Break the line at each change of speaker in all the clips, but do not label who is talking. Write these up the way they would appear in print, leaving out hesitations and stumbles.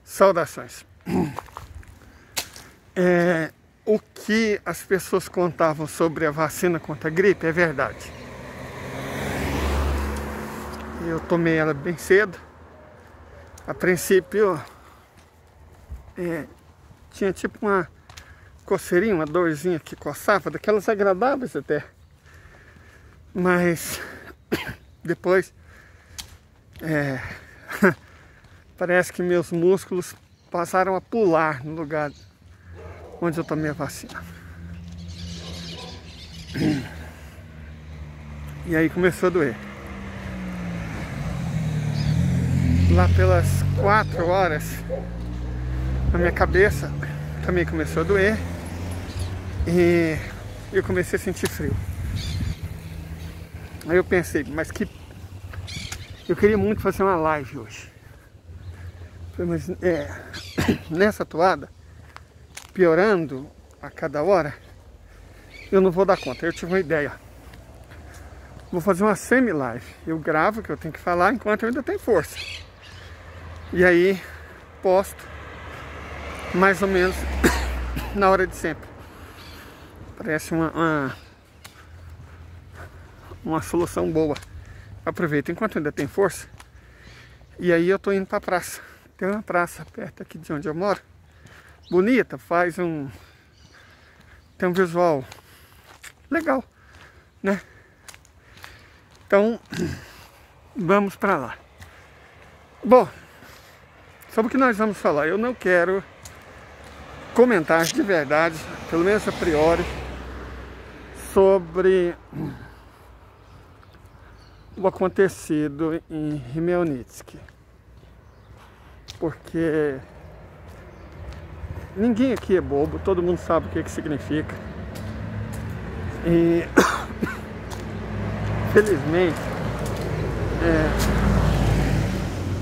Saudações. O que as pessoas contavam sobre a vacina contra a gripe é verdade. Eu tomei ela bem cedo. A princípio, tinha tipo uma coceirinha, uma dorzinha que coçava, daquelas agradáveis até. Mas depois parece que meus músculos passaram a pular no lugar onde eu tomei a vacina. E aí começou a doer. Lá pelas 4 horas, a minha cabeça também começou a doer. E eu comecei a sentir frio. Aí eu pensei, mas que... eu queria muito fazer uma live hoje. Mas nessa toada, piorando a cada hora, eu não vou dar conta. Eu tive uma ideia. Vou fazer uma semi-live. Eu gravo o que eu tenho que falar enquanto eu ainda tenho força. E aí, posto mais ou menos na hora de sempre. Parece uma solução boa. Aproveito enquanto ainda tem força. E aí eu tô indo pra praça. Tem uma praça perto aqui de onde eu moro. Bonita, tem um visual legal, né? Então, vamos pra lá. Bom, sobre o que nós vamos falar, eu não quero comentar de verdade, pelo menos a priori, sobre o acontecido em Khmelnytskyi, porque ninguém aqui é bobo, todo mundo sabe o que significa. E felizmente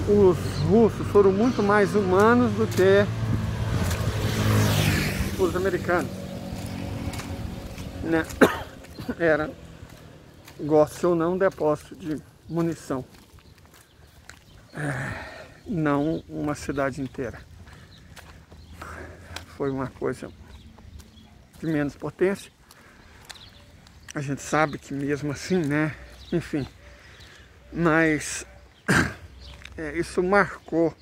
os russos foram muito mais humanos do que os americanos, né? Era, goste ou não, um depósito de munição, não uma cidade inteira. Foi uma coisa de menos potência. A gente sabe que mesmo assim, né? Enfim, mas isso marcou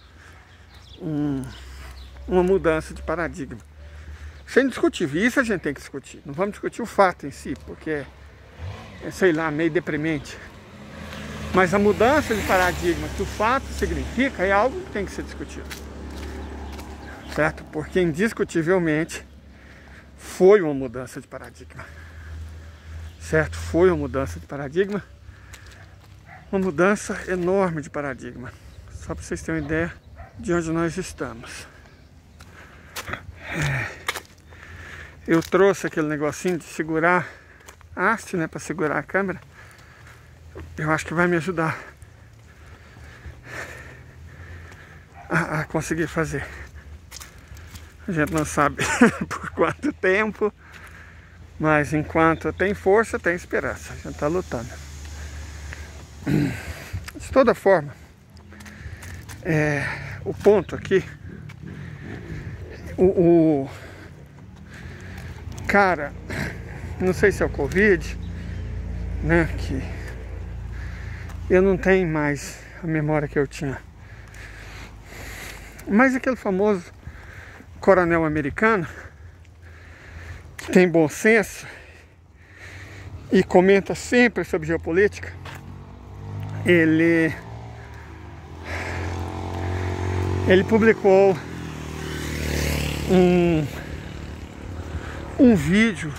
uma mudança de paradigma. Sem discutir, isso a gente tem que discutir. Não vamos discutir o fato em si, porque sei lá, meio deprimente. Mas a mudança de paradigma que o fato significa é algo que tem que ser discutido. Certo? Porque indiscutivelmente foi uma mudança de paradigma. Certo? Foi uma mudança de paradigma. Uma mudança enorme de paradigma. Só para vocês terem uma ideia de onde nós estamos. Eu trouxe aquele negocinho de segurar a haste, né? Para segurar a câmera. Eu acho que vai me ajudar a conseguir fazer. A gente não sabe por quanto tempo, mas enquanto tem força, tem esperança. A gente está lutando. De toda forma, o ponto aqui, o cara, não sei se é o Covid, né, que eu não tenho mais a memória que eu tinha, mas aquele famoso coronel americano que tem bom senso e comenta sempre sobre geopolítica, ele publicou um vídeo,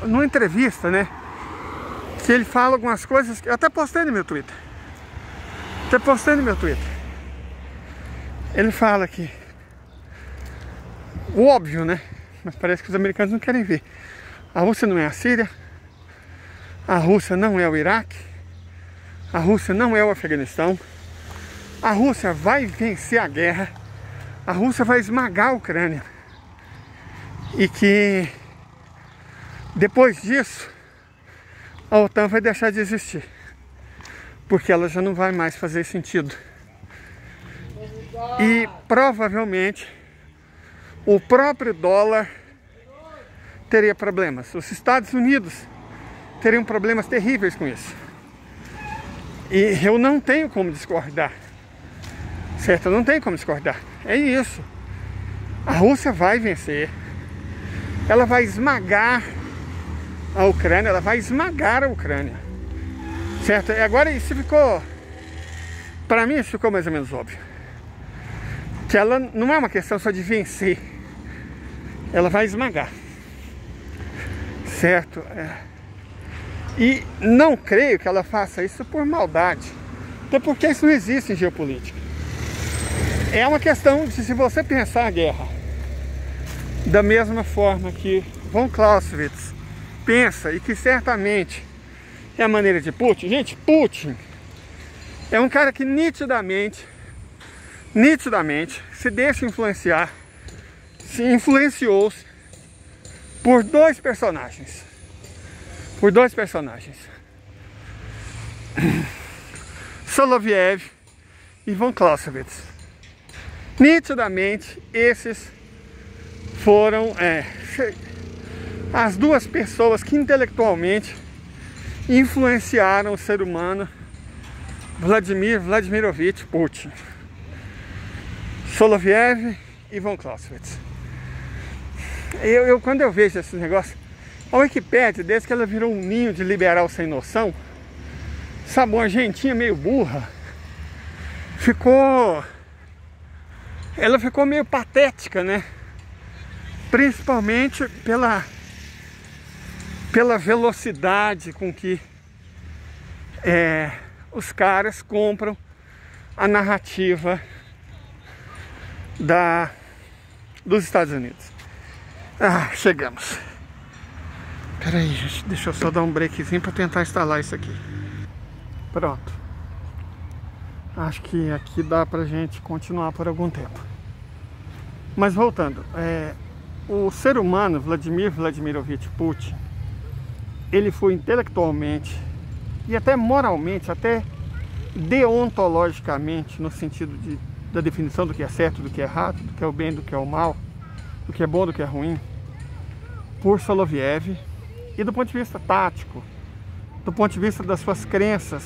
numa entrevista, né, que ele fala algumas coisas que eu até postei no meu Twitter. Ele fala que o óbvio, né? Mas parece que os americanos não querem ver. A Rússia não é a Síria. A Rússia não é o Iraque. A Rússia não é o Afeganistão. A Rússia vai vencer a guerra. A Rússia vai esmagar a Ucrânia. E que depois disso a OTAN vai deixar de existir, porque ela já não vai mais fazer sentido. E provavelmente o próprio dólar teria problemas. Os Estados Unidos teriam problemas terríveis com isso. E eu não tenho como discordar. Certo? Eu não tenho como discordar. É isso. A Rússia vai vencer. Ela vai esmagar a Ucrânia. Ela vai esmagar a Ucrânia. Certo? E agora isso ficou... Para mim isso ficou mais ou menos óbvio. Que ela não é uma questão só de vencer. Ela vai esmagar. Certo? E não creio que ela faça isso por maldade. Até porque isso não existe em geopolítica. É uma questão de, se você pensar a guerra da mesma forma que von Clausewitz pensa, e que certamente é a maneira de Putin. Gente, Putin é um cara que nitidamente se deixa influenciar, se influenciou-se por dois personagens. Soloviev e von Clausewitz. Nitidamente, esses foram as duas pessoas que intelectualmente influenciaram o ser humano, Vladimir Vladimirovich Putin. Soloviev e von Clausewitz. Quando eu vejo esse negócio, a Wikipédia, desde que ela virou um ninho de liberal sem noção, sabe, uma gentinha meio burra, ela ficou meio patética, né? Principalmente pela velocidade com que os caras compram a narrativa dos Estados Unidos. Chegamos. Peraí, gente, deixa eu só dar um breakzinho para tentar instalar isso aqui. Pronto. Acho que aqui dá pra gente continuar por algum tempo. Mas voltando, o ser humano, Vladimir Vladimirovich Putin, ele foi intelectualmente e até moralmente, até deontologicamente, no sentido da definição do que é certo, do que é errado, do que é o bem, do que é o mal, do que é bom, do que é ruim, por Soloviev. E do ponto de vista tático, do ponto de vista das suas crenças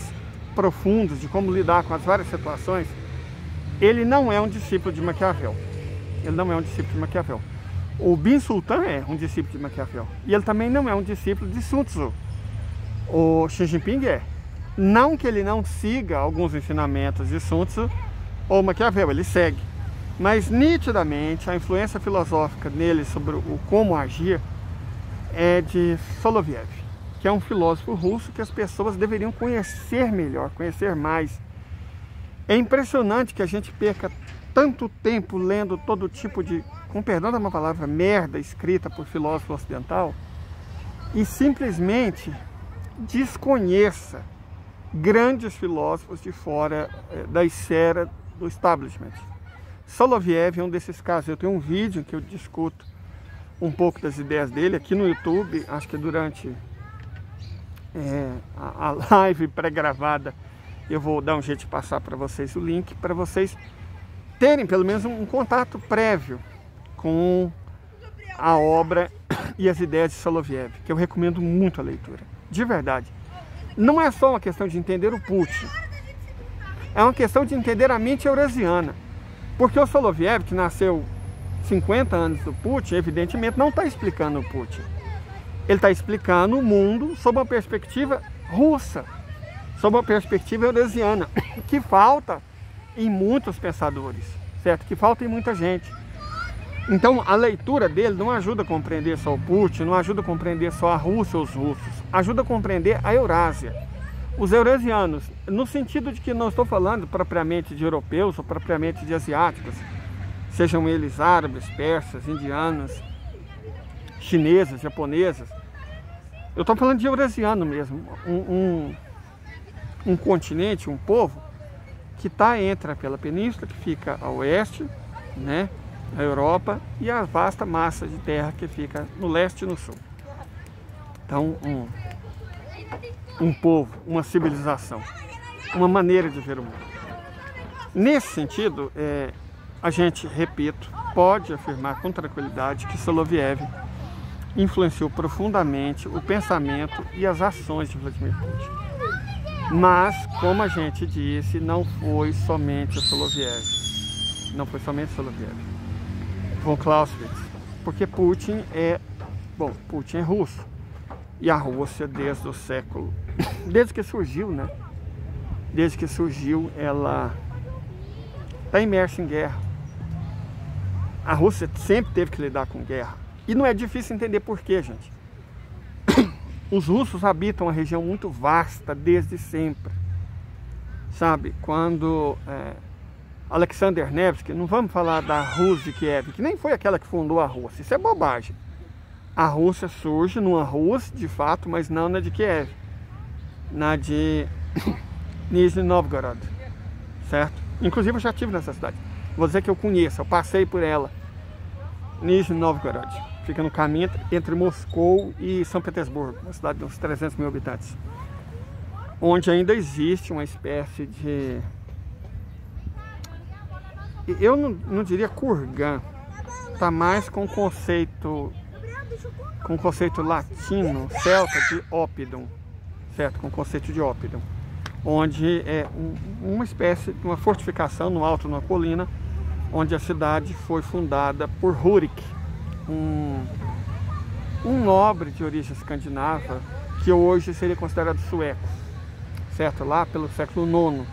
profundas, de como lidar com as várias situações, ele não é um discípulo de Maquiavel. O Bin Sultan é um discípulo de Maquiavel. E ele também não é um discípulo de Sun Tzu. O Xi Jinping é. Não que ele não siga alguns ensinamentos de Sun Tzu ou Maquiavel, ele segue. Mas nitidamente a influência filosófica nele sobre o como agir é de Soloviev, que é um filósofo russo que as pessoas deveriam conhecer melhor, conhecer mais. É impressionante que a gente perca tanto tempo lendo todo tipo de, com perdão da uma palavra, merda escrita por filósofo ocidental, e simplesmente desconheça grandes filósofos de fora da esfera do establishment. Soloviev é um desses casos. Eu tenho um vídeo em que eu discuto um pouco das ideias dele aqui no YouTube, acho que durante a live pré-gravada eu vou dar um jeito de passar para vocês o link, para vocês terem pelo menos um contato prévio com a obra e as ideias de Soloviev, que eu recomendo muito a leitura, de verdade. Não é só uma questão de entender o Putin, é uma questão de entender a mente eurasiana, porque o Soloviev, que nasceu 50 anos do Putin, evidentemente não está explicando o Putin. Ele está explicando o mundo sob uma perspectiva russa, sob uma perspectiva eurasiana, que falta em muitos pensadores, certo? Que falta em muita gente. Então a leitura dele não ajuda a compreender só o Putin, não ajuda a compreender só a Rússia ou os russos, ajuda a compreender a Eurásia, os eurasianos, no sentido de que não estou falando propriamente de europeus ou propriamente de asiáticos, sejam eles árabes, persas, indianos, chineses, japonesas. Eu estou falando de eurasiano mesmo, um continente, um povo que está entre aquela península que fica a oeste, né, a Europa, e a vasta massa de terra que fica no leste e no sul. Então, um povo, uma civilização, uma maneira de ver o mundo. Nesse sentido, a gente, repito, pode afirmar com tranquilidade que Soloviev influenciou profundamente o pensamento e as ações de Vladimir Putin. Mas, como a gente disse, não foi somente o Soloviev. Não foi somente Soloviev. Von Clausewitz. Porque Putin é russo. E a Rússia, desde que surgiu, né? Desde que surgiu, ela está imersa em guerra. A Rússia sempre teve que lidar com guerra. E não é difícil entender por quê, gente. Os russos habitam uma região muito vasta desde sempre. Sabe, quando Alexander Nevsky, não vamos falar da Rússia de Kiev, que nem foi aquela que fundou a Rússia, isso é bobagem. A Rússia surge numa Rússia, de fato, mas não na de Kiev, na de Nizhny Novgorod, certo? Inclusive eu já estive nessa cidade, vou dizer que eu conheço, eu passei por ela. Nizhny Novgorod, fica no caminho entre Moscou e São Petersburgo, uma cidade de uns 300 mil habitantes, onde ainda existe uma espécie de... Eu não diria kurgan, está mais com o conceito latino, celta, de oppidum, certo? Com o conceito de oppidum, onde é uma espécie de uma fortificação no alto de uma colina, onde a cidade foi fundada por Rurik, um nobre de origem escandinava, que hoje seria considerado sueco, certo? Lá pelo século IX.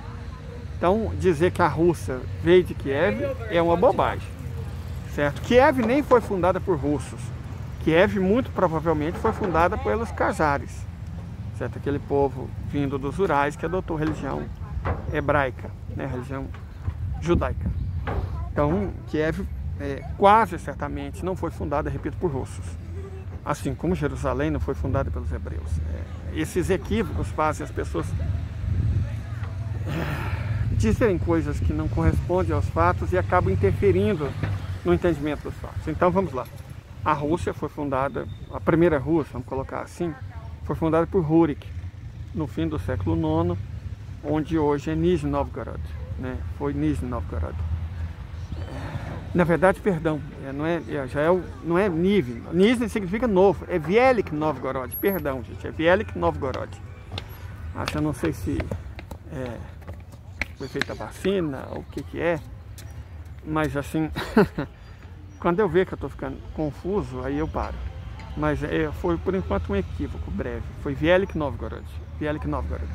Então, dizer que a Rússia veio de Kiev é uma bobagem, certo? Kiev nem foi fundada por russos. Kiev, muito provavelmente, foi fundada pelos Khazares, certo? Aquele povo vindo dos Urais que adotou religião hebraica, né? Religião judaica. Então, Kiev quase certamente não foi fundada, repito, por russos. Assim como Jerusalém não foi fundada pelos hebreus. Esses equívocos fazem as pessoas dizerem coisas que não correspondem aos fatos e acabam interferindo no entendimento dos fatos. Então vamos lá. A Rússia foi fundada, a primeira Rússia, vamos colocar assim, foi fundada por Rurik no fim do século IX, onde hoje é Nizhny Novgorod, né? Foi Nizhny Novgorod. Na verdade, perdão, não é Nizhny. Nizhny significa novo, é Velik Novgorod, perdão, gente, é Velik Novgorod. Eu não sei se foi feita a vacina, ou o que é, mas assim, quando eu ver que eu estou ficando confuso, aí eu paro. Mas foi por enquanto um equívoco breve, foi Velik Novgorod.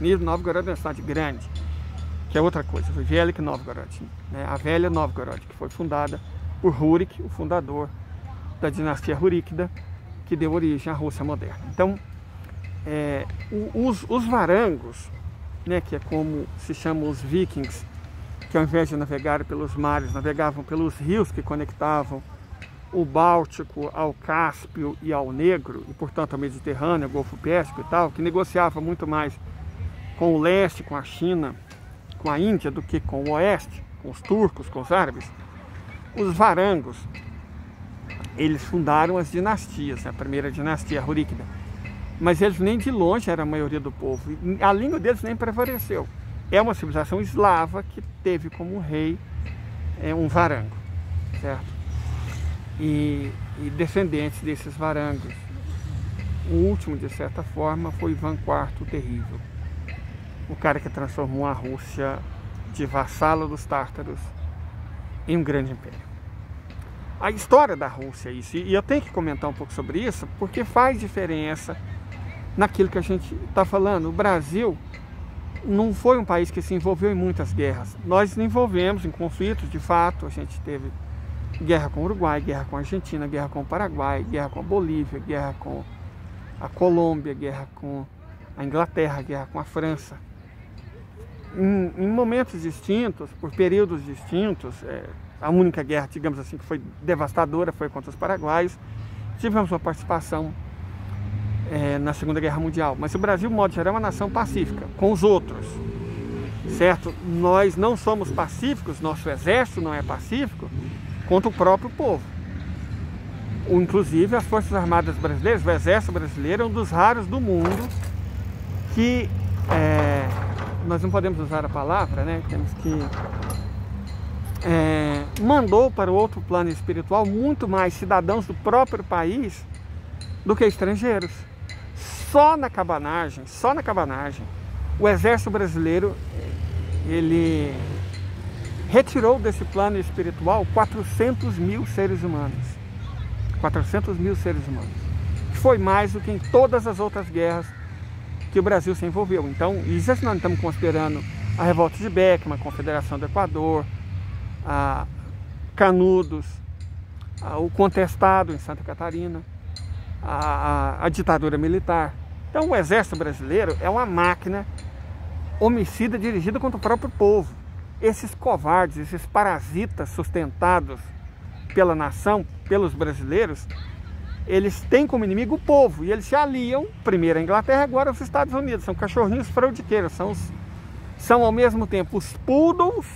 Nizhny Novgorod é uma cidade grande, que é outra coisa, foi Velik Novgorod, né? A velha Novgorod, que foi fundada por Rurik, o fundador da dinastia Ruríkida, que deu origem à Rússia moderna. Então, os varangos, né, que é como se chamam os vikings, que ao invés de navegar pelos mares, navegavam pelos rios que conectavam o Báltico ao Cáspio e ao Negro, e portanto ao Mediterrâneo, ao Golfo Pérsico e tal, que negociava muito mais com o leste, com a China, com a Índia, do que com o oeste, com os turcos, com os árabes. Os varangos, eles fundaram as dinastias, né? A primeira dinastia, a Ruríkida. Mas eles nem de longe eram a maioria do povo. A língua deles nem prevaleceu. É uma civilização eslava que teve como rei um varango, certo? E descendentes desses varangos. O último, de certa forma, foi Ivan IV o Terrível. O cara que transformou a Rússia de vassalo dos tártaros em um grande império. A história da Rússia é isso. E eu tenho que comentar um pouco sobre isso, porque faz diferença naquilo que a gente está falando. O Brasil não foi um país que se envolveu em muitas guerras. Nós nos envolvemos em conflitos, de fato. A gente teve guerra com o Uruguai, guerra com a Argentina, guerra com o Paraguai, guerra com a Bolívia, guerra com a Colômbia, guerra com a Inglaterra, guerra com a França. Em momentos distintos, por períodos distintos. A única guerra, digamos assim, que foi devastadora foi contra os paraguaios. Tivemos uma participação na Segunda Guerra Mundial, mas o Brasil, de modo geral, é uma nação pacífica com os outros, certo? Nós não somos pacíficos, nosso exército não é pacífico contra o próprio povo. Inclusive as Forças Armadas Brasileiras, o Exército Brasileiro é um dos raros do mundo que, nós não podemos usar a palavra, né? Temos que mandou para o outro plano espiritual muito mais cidadãos do próprio país do que estrangeiros. Só na cabanagem, o exército brasileiro, ele retirou desse plano espiritual 400 mil seres humanos. 400 mil seres humanos. Que foi mais do que em todas as outras guerras que o Brasil se envolveu. Então, isso nós não estamos considerando a revolta de Beckman, a Confederação do Equador, a Canudos, o contestado em Santa Catarina, a ditadura militar. Então o exército brasileiro é uma máquina homicida dirigida contra o próprio povo. Esses covardes, esses parasitas sustentados pela nação, pelos brasileiros, eles têm como inimigo o povo e eles se aliam, primeiro a Inglaterra, agora os Estados Unidos. São cachorrinhos fraudiqueiros, são ao mesmo tempo os poodles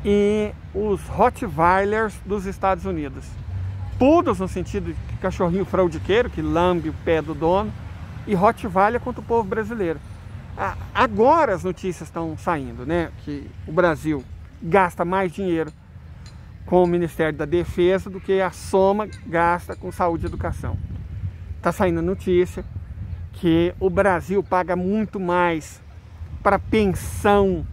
e os Rottweilers dos Estados Unidos. Poodles no sentido de cachorrinho fraudiqueiro, que lambe o pé do dono, e Rottweiler contra o povo brasileiro. Agora as notícias estão saindo, né? Que o Brasil gasta mais dinheiro com o Ministério da Defesa do que a soma gasta com saúde e educação. Está saindo a notícia que o Brasil paga muito mais para pensão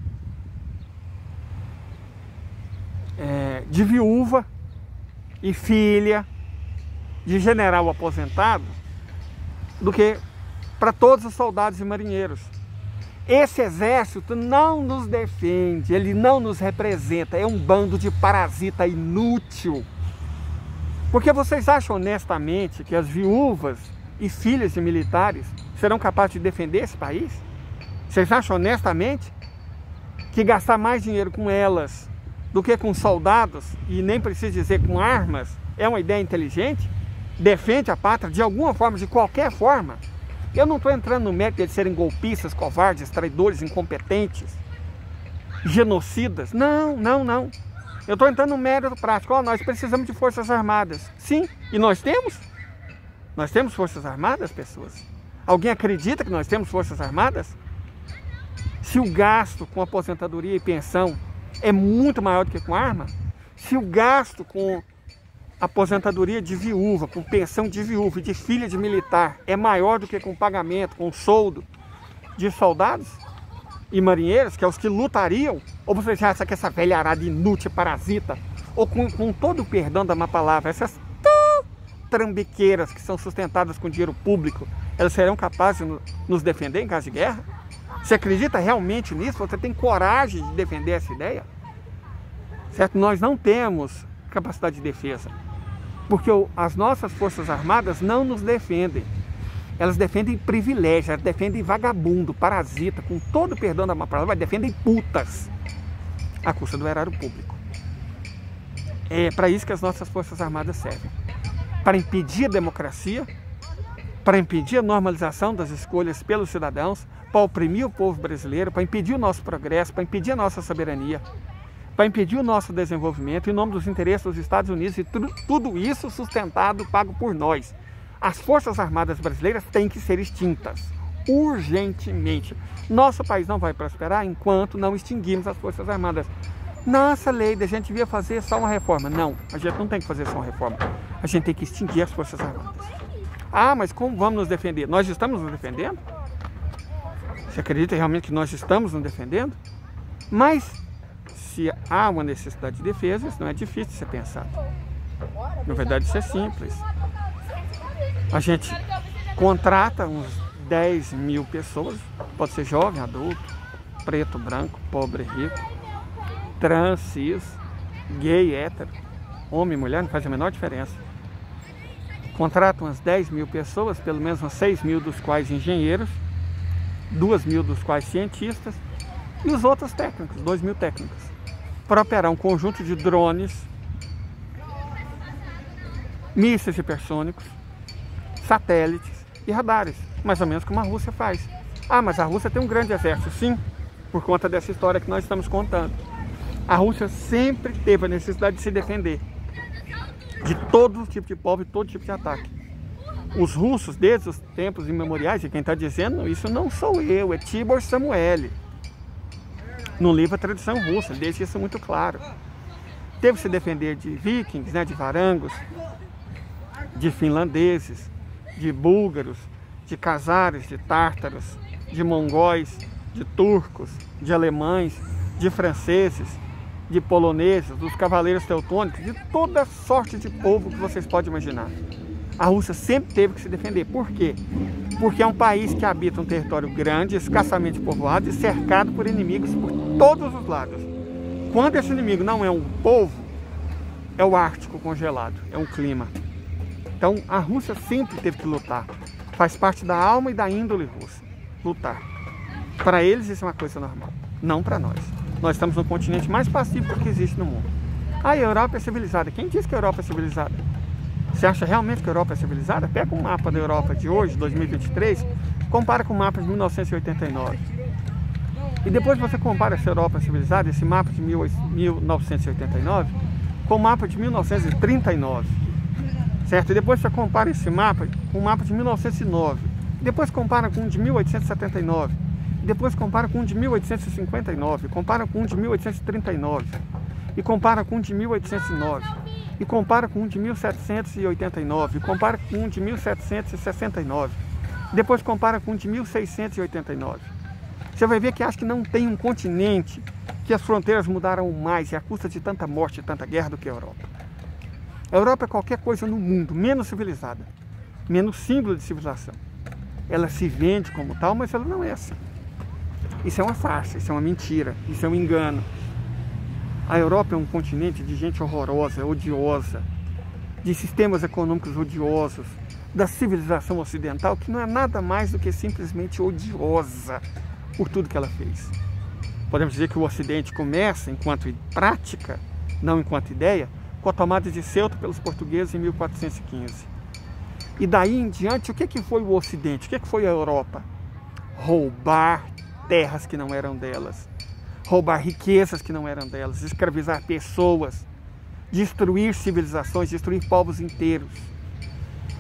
de viúva e filha de general aposentado do que para todos os soldados e marinheiros. Esse exército não nos defende, ele não nos representa, é um bando de parasita inútil. Porque vocês acham honestamente que as viúvas e filhas de militares serão capazes de defender esse país? Vocês acham honestamente que gastar mais dinheiro com elas do que com soldados, e nem preciso dizer com armas, é uma ideia inteligente? Defende a pátria de alguma forma, de qualquer forma? Eu não estou entrando no mérito de serem golpistas, covardes, traidores, incompetentes, genocidas. Não. Eu estou entrando no mérito prático. Nós precisamos de forças armadas. Sim, e nós temos? Nós temos forças armadas, pessoas? Alguém acredita que nós temos forças armadas? Se o gasto com aposentadoria e pensão é muito maior do que com arma, se o gasto com aposentadoria de viúva, com pensão de viúva e de filha de militar é maior do que com pagamento, com soldo de soldados e marinheiros, que é os que lutariam, ou você já acha que essa velharada inútil, parasita, ou com todo o perdão da má palavra, essas trambiqueiras que são sustentadas com dinheiro público, elas serão capazes de nos defender em caso de guerra? Você acredita realmente nisso? Você tem coragem de defender essa ideia? Certo? Nós não temos capacidade de defesa, porque as nossas forças armadas não nos defendem. Elas defendem privilégio, elas defendem vagabundo, parasita, com todo o perdão da má palavra, defendem putas à custa do erário público. É para isso que as nossas forças armadas servem, para impedir a democracia, para impedir a normalização das escolhas pelos cidadãos, para oprimir o povo brasileiro, para impedir o nosso progresso, para impedir a nossa soberania, para impedir o nosso desenvolvimento em nome dos interesses dos Estados Unidos, e tudo isso sustentado, pago por nós. As Forças Armadas brasileiras têm que ser extintas, urgentemente. Nosso país não vai prosperar enquanto não extinguirmos as Forças Armadas. Nossa, Leida, a gente devia fazer só uma reforma. Não, a gente não tem que fazer só uma reforma. A gente tem que extinguir as Forças Armadas. Ah, mas como vamos nos defender? Nós estamos nos defendendo? Você acredita realmente que nós estamos nos defendendo? Mas se há uma necessidade de defesa, isso não é difícil de ser pensado. Na verdade, isso é simples. A gente contrata uns 10 mil pessoas, pode ser jovem, adulto, preto, branco, pobre, rico, trans, cis, gay, hétero, homem, mulher, não faz a menor diferença. Contrata umas 10 mil pessoas, pelo menos umas 6 mil dos quais engenheiros, 2 mil dos quais cientistas, e os outros técnicos, 2 mil técnicos, para operar um conjunto de drones, mísseis hipersônicos, satélites e radares, mais ou menos como a Rússia faz. Ah, mas a Rússia tem um grande exército, sim, por conta dessa história que nós estamos contando. A Rússia sempre teve a necessidade de se defender de todo tipo de povo e todo tipo de ataque. Os russos, desde os tempos imemoriais, e quem está dizendo isso não sou eu, é Tibor Samuel. No livro A Tradição Russa, ele deixa isso muito claro. teve que se defender de vikings, né, de varangos, de finlandeses, de búlgaros, de cazares, de tártaros, de mongóis, de turcos, de alemães, de franceses, de poloneses, dos cavaleiros teutônicos, de toda sorte de povo que vocês podem imaginar. A Rússia sempre teve que se defender. Por quê? Porque é um país que habita um território grande, escassamente povoado e cercado por inimigos por todos os lados. Quando esse inimigo não é um povo, é o Ártico congelado, é um clima. Então a Rússia sempre teve que lutar. Faz parte da alma e da índole russa, lutar. Para eles isso é uma coisa normal, não para nós. Nós estamos no continente mais pacífico que existe no mundo. A Europa é civilizada. Quem disse que a Europa é civilizada? Você acha realmente que a Europa é civilizada? Pega um mapa da Europa de hoje, 2023, compara com o mapa de 1989. E depois você compara essa Europa civilizada, esse mapa de 1989, com o mapa de 1939. Certo? E depois você compara esse mapa com o mapa de 1909. E depois compara com o de 1879. E depois compara com o de 1859. Compara com o de 1839. E compara com o de 1809. E compara com um de 1789, e compara com um de 1769, depois compara com um de 1689. Você vai ver que acho que não tem um continente que as fronteiras mudaram mais e à custa de tanta morte e tanta guerra do que a Europa. A Europa é qualquer coisa no mundo menos civilizada, menos símbolo de civilização. Ela se vende como tal, mas ela não é assim. Isso é uma farsa, isso é uma mentira, isso é um engano. A Europa é um continente de gente horrorosa, odiosa, de sistemas econômicos odiosos, da civilização ocidental, que não é nada mais do que simplesmente odiosa por tudo que ela fez. Podemos dizer que o Ocidente começa, enquanto prática, não enquanto ideia, com a tomada de Ceuta pelos portugueses em 1415. E daí em diante, o que foi o Ocidente? O que foi a Europa? Roubar terras que não eram delas. Roubar riquezas que não eram delas, escravizar pessoas, destruir civilizações, destruir povos inteiros.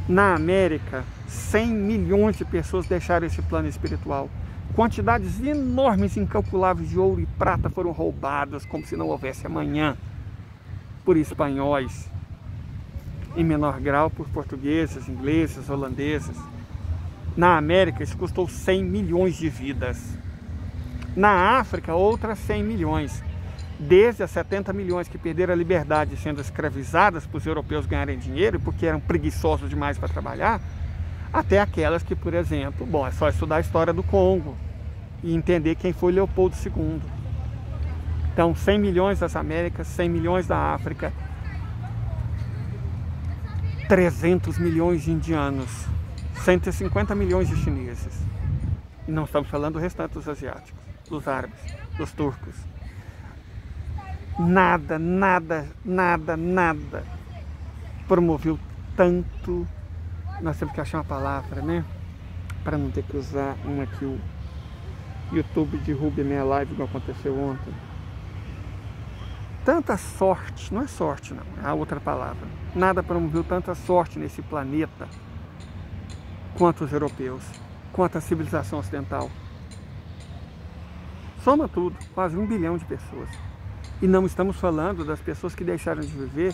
Na América, 100 milhões de pessoas deixaram esse plano espiritual. Quantidades enormes, incalculáveis de ouro e prata foram roubadas, como se não houvesse amanhã, por espanhóis, em menor grau por portugueses, ingleses, holandeses. Na América, isso custou 100 milhões de vidas. Na África, outras 100 milhões. Desde as 70 milhões que perderam a liberdade sendo escravizadas para os europeus ganharem dinheiro, porque eram preguiçosos demais para trabalhar, até aquelas que, por exemplo, bom, é só estudar a história do Congo e entender quem foi Leopoldo II. Então, 100 milhões das Américas, 100 milhões da África, 300 milhões de indianos, 150 milhões de chineses. E não estamos falando do restante dos asiáticos, dos árabes, dos turcos. Nada promoveu tanto. Nós temos que achar uma palavra, né? Para não ter que usar uma que o YouTube derrube a minha live, como aconteceu ontem. Tanta sorte, não é sorte não, é a outra palavra. Nada promoveu tanta sorte nesse planeta quanto os europeus, quanto a civilização ocidental. Soma tudo, quase 1 bilhão de pessoas. E não estamos falando das pessoas que deixaram de viver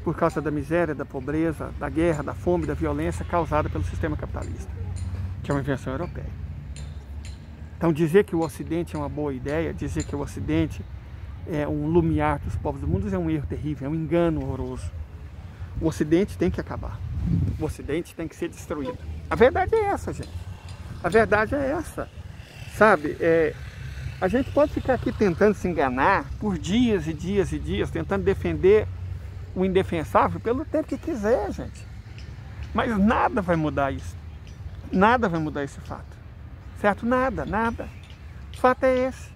por causa da miséria, da pobreza, da guerra, da fome, da violência causada pelo sistema capitalista, que é uma invenção europeia. Então dizer que o Ocidente é uma boa ideia, dizer que o Ocidente é um lumiar dos povos do mundo é um erro terrível, é um engano horroroso. O Ocidente tem que acabar. O Ocidente tem que ser destruído. A verdade é essa, gente. A verdade é essa. Sabe, a gente pode ficar aqui tentando se enganar por dias e dias e dias, tentando defender o indefensável pelo tempo que quiser, gente. Mas nada vai mudar isso. Nada vai mudar esse fato. Certo? Nada. O fato é esse.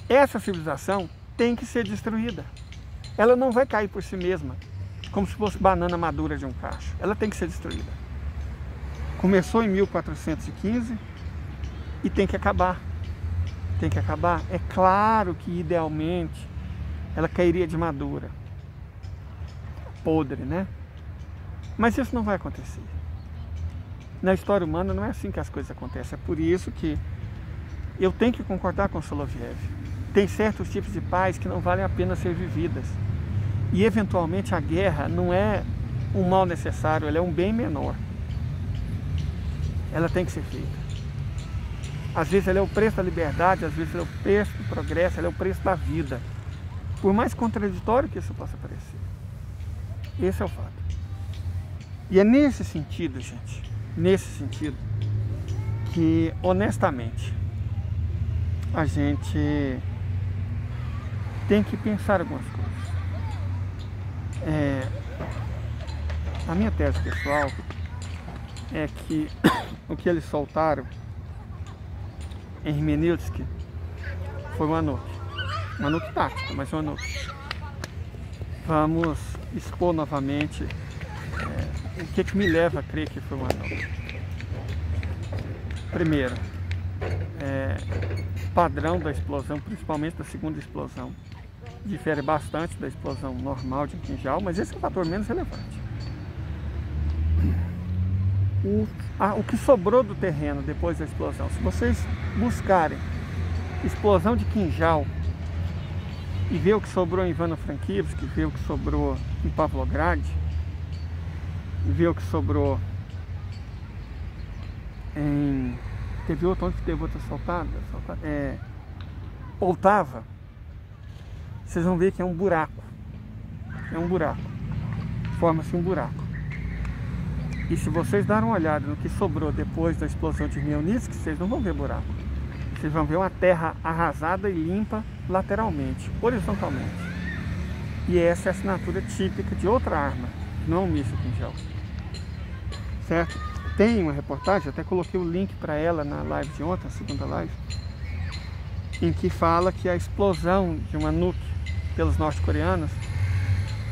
Essa civilização tem que ser destruída. Ela não vai cair por si mesma, como se fosse banana madura de um cacho. Ela tem que ser destruída. Começou em 1415 e tem que acabar. Tem que acabar. É claro que idealmente ela cairia de madura, podre, né? Mas isso não vai acontecer. Na história humana não é assim que as coisas acontecem. É por isso que eu tenho que concordar com o Soloviev. Tem certos tipos de paz que não valem a pena ser vividas. E eventualmente a guerra não é um mal necessário, ela é um bem menor. Ela tem que ser feita. Às vezes ela é o preço da liberdade, às vezes ela é o preço do progresso, ela é o preço da vida. Por mais contraditório que isso possa parecer. Esse é o fato. E é nesse sentido, gente, nesse sentido, que honestamente a gente tem que pensar algumas coisas. A minha tese pessoal é que o que eles soltaram em Khmelnytskyi foi um Anuque tático, mas um Anuque. Vamos expor novamente o que me leva a crer que foi um Anuque. Primeiro, padrão da explosão, principalmente da segunda explosão, difere bastante da explosão normal de Kinjal, mas esse é o fator menos relevante. O que sobrou do terreno depois da explosão, se vocês buscarem explosão de Kinjal e ver o que sobrou em Ivano-Frankivsk, ver o que sobrou em Pavlograd, ver o que sobrou em... Teve outro, onde teve outra soltada? Poltava. Vocês vão ver que é um buraco. É um buraco. Forma-se um buraco. E se vocês darem uma olhada no que sobrou depois da explosão de Khmelnytskyi, vocês não vão ver buraco. Vocês vão ver uma terra arrasada e limpa lateralmente, horizontalmente. E essa é a assinatura típica de outra arma, não um míssil Kinjal. Certo? Tem uma reportagem, até coloquei o link para ela na live de ontem, a segunda live, em que fala que a explosão de uma nuke pelos norte-coreanos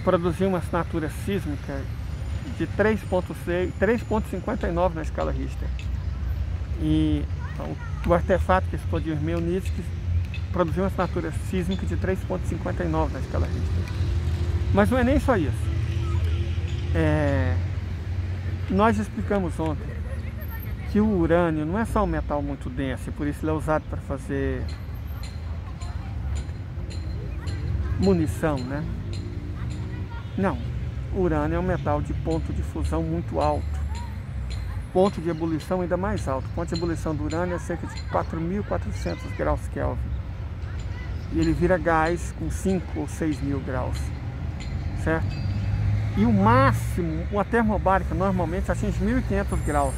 produziu uma assinatura sísmica de 3,59 na escala Richter. E então, o artefato que explodiu em Khmelnytskyi produziu uma assinatura sísmica de 3,59 na escala Richter. Mas não é nem só isso. Nós explicamos ontem que o urânio não é só um metal muito denso, e por isso ele é usado para fazer munição, né? Não. O urânio é um metal de ponto de fusão muito alto, ponto de ebulição ainda mais alto. O ponto de ebulição do urânio é cerca de 4.400 graus Kelvin. E ele vira gás com 5 ou 6 mil graus, certo? E o máximo, uma termobárica normalmente atinge 1.500 graus.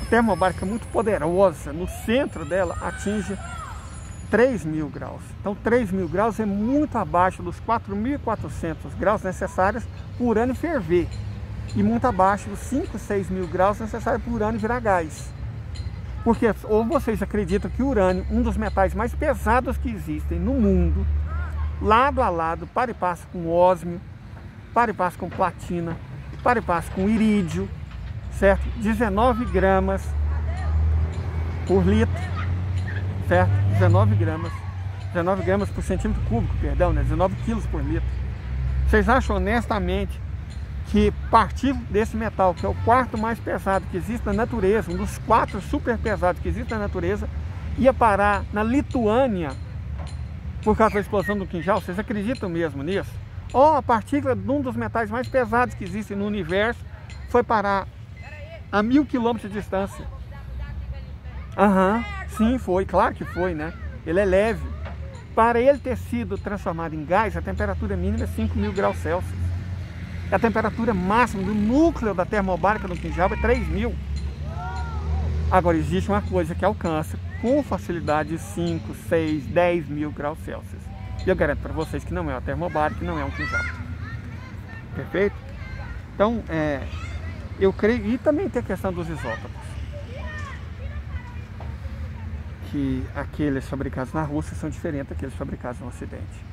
A termobárica muito poderosa, no centro dela atinge 3.000 graus. Então 3.000 graus é muito abaixo dos 4.400 graus necessários para o urânio ferver. E muito abaixo dos 5, 6.000 graus necessários para o urânio virar gás. Porque ou vocês acreditam que o urânio, um dos metais mais pesados que existem no mundo, lado a lado, para e passa com ósmio, para e passo com platina, para e passo com irídio, certo? 19 gramas por litro, certo? 19 gramas por centímetro cúbico, perdão, né? 19 quilos por litro. Vocês acham honestamente que partir desse metal, que é o quarto mais pesado que existe na natureza, um dos 4 super pesados que existe na natureza, ia parar na Lituânia por causa da explosão do Kinjal? Vocês acreditam mesmo nisso? Ou a partícula de um dos metais mais pesados que existem no universo foi parar a 1.000 quilômetros de distância. Sim, foi, claro que foi, né? Ele é leve. Para ele ter sido transformado em gás, a temperatura mínima é 5.000 graus Celsius. A temperatura máxima do núcleo da termobárica do Kinjal é 3.000. Agora, existe uma coisa que alcança com facilidade 5, 6, 10.000 graus Celsius. E eu garanto para vocês que não é uma termobárica, não é um Kinjal. Perfeito? Então, eu creio... E também tem a questão dos isótopos. Que aqueles fabricados na Rússia são diferentes daqueles fabricados no Ocidente.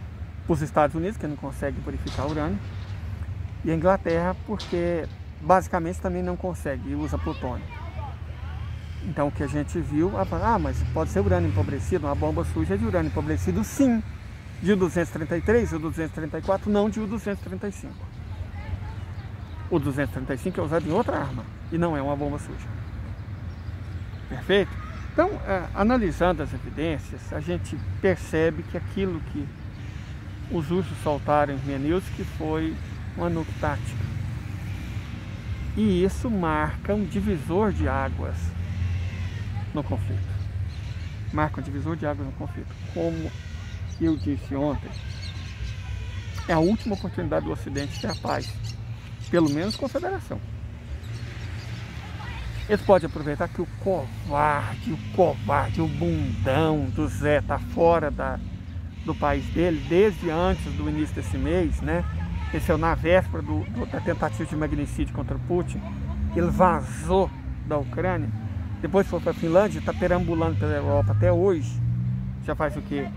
Os Estados Unidos, que não conseguem purificar urânio, e a Inglaterra, porque basicamente também não consegue e usa plutônio. Então, o que a gente viu... mas pode ser urânio empobrecido, uma bomba suja de urânio empobrecido, sim. De U-233 e o 234, não de U-235. O 235 é usado em outra arma e não é uma bomba suja. Perfeito? Então, analisando as evidências, a gente percebe que aquilo que os russos soltaram em Khmelnytskyi que foi uma nuke tática. E isso marca um divisor de águas no conflito. Marca um divisor de águas no conflito. Como eu disse ontem, é a última oportunidade do Ocidente ter a paz. Pelo menos com a Federação. Eles podem aproveitar que o covarde, o bundão do Zé está fora do país dele desde antes do início desse mês, né? Esse é na véspera da tentativa de magnicídio contra o Putin. Ele vazou da Ucrânia, depois foi para a Finlândia, está perambulando pela Europa até hoje. Já faz o quê?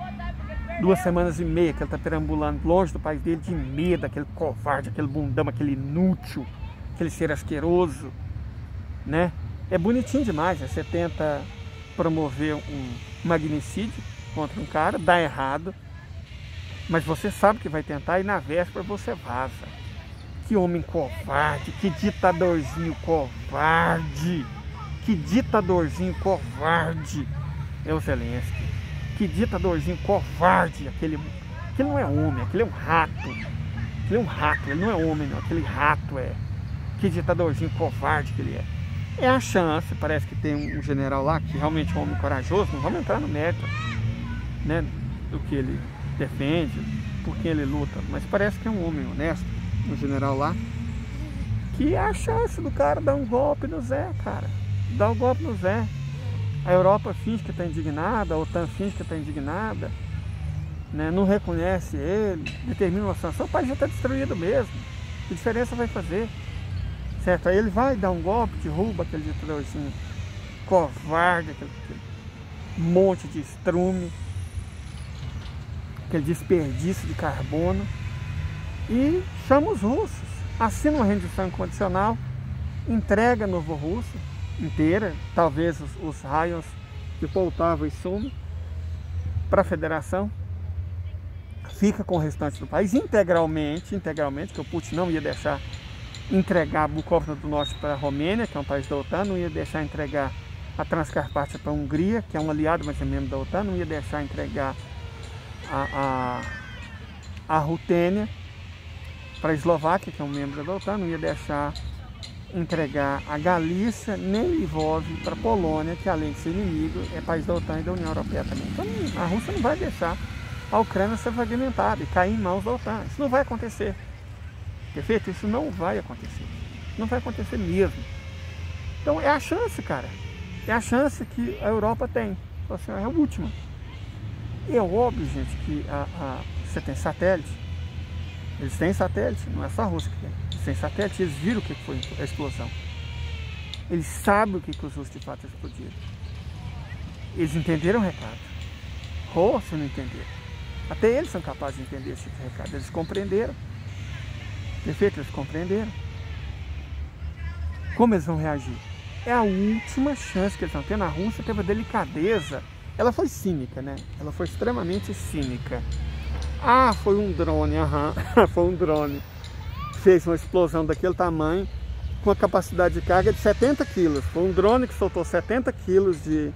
2 semanas e meia que ele está perambulando longe do país dele, de medo, aquele covarde, aquele bundão, aquele inútil, aquele ser asqueroso, né? É bonitinho demais, né? Você tenta promover um magnicídio contra um cara, dá errado, mas você sabe que vai tentar e na véspera você vaza. Que homem covarde, que ditadorzinho covarde, que ditadorzinho covarde é o Zelensky. Que ditadorzinho covarde, aquele não é homem, aquele é um rato. Aquele é um rato, ele não é homem não, aquele rato é. Que ditadorzinho covarde que ele é. É a chance, parece que tem um general lá que realmente é um homem corajoso, não vamos entrar no mérito, né, do que ele defende, por quem ele luta, mas parece que é um homem honesto, um general lá, que é a chance do cara dar um golpe no Zé, cara, dar um golpe no Zé. A Europa finge que está indignada, a OTAN finge que está indignada, né, não reconhece ele, determina uma sanção, o país já está destruído mesmo, que diferença vai fazer? Certo? Aí ele vai dar um golpe, derruba aquele ditadorzinho covarde, aquele monte de estrume, aquele desperdício de carbono, e chama os russos, assina uma rendição incondicional, entrega Novorússia inteira, talvez os raios de Poltava e Sumi, para a Federação, fica com o restante do país integralmente, que o Putin não ia deixar entregar a Bukovina do Norte para a Romênia, que é um país da OTAN, não ia deixar entregar a Transcarpátia para a Hungria, que é um aliado, mas é membro da OTAN, não ia deixar entregar a Rutênia para a Eslováquia, que é um membro da OTAN, não ia deixar entregar a Galícia, nem Lvov para a Polônia, que além de ser inimigo, é país da OTAN e da União Europeia também. Então a Rússia não vai deixar a Ucrânia ser fragmentada e cair em mãos da OTAN. Isso não vai acontecer. Perfeito? Isso não vai acontecer. Não vai acontecer mesmo. Então é a chance, cara. É a chance que a Europa tem. Assim, é a última. E é óbvio, gente, que você tem satélite. Eles têm satélite, não é só a Rússia que tem. Eles têm satélite, eles viram o que foi a explosão. Eles sabem o que os russos de fato explodiram. Eles entenderam o recado. Ou se não entenderam. Até eles são capazes de entender esse tipo de recado. Eles compreenderam. Perfeito? Eles compreenderam. Como eles vão reagir? É a última chance que eles estão tendo. A Rússia teve a delicadeza. Ela foi cínica, né? Ela foi extremamente cínica. Ah, foi um drone, foi um drone. Fez uma explosão daquele tamanho, com a capacidade de carga de 70 quilos. Foi um drone que soltou 70 quilos de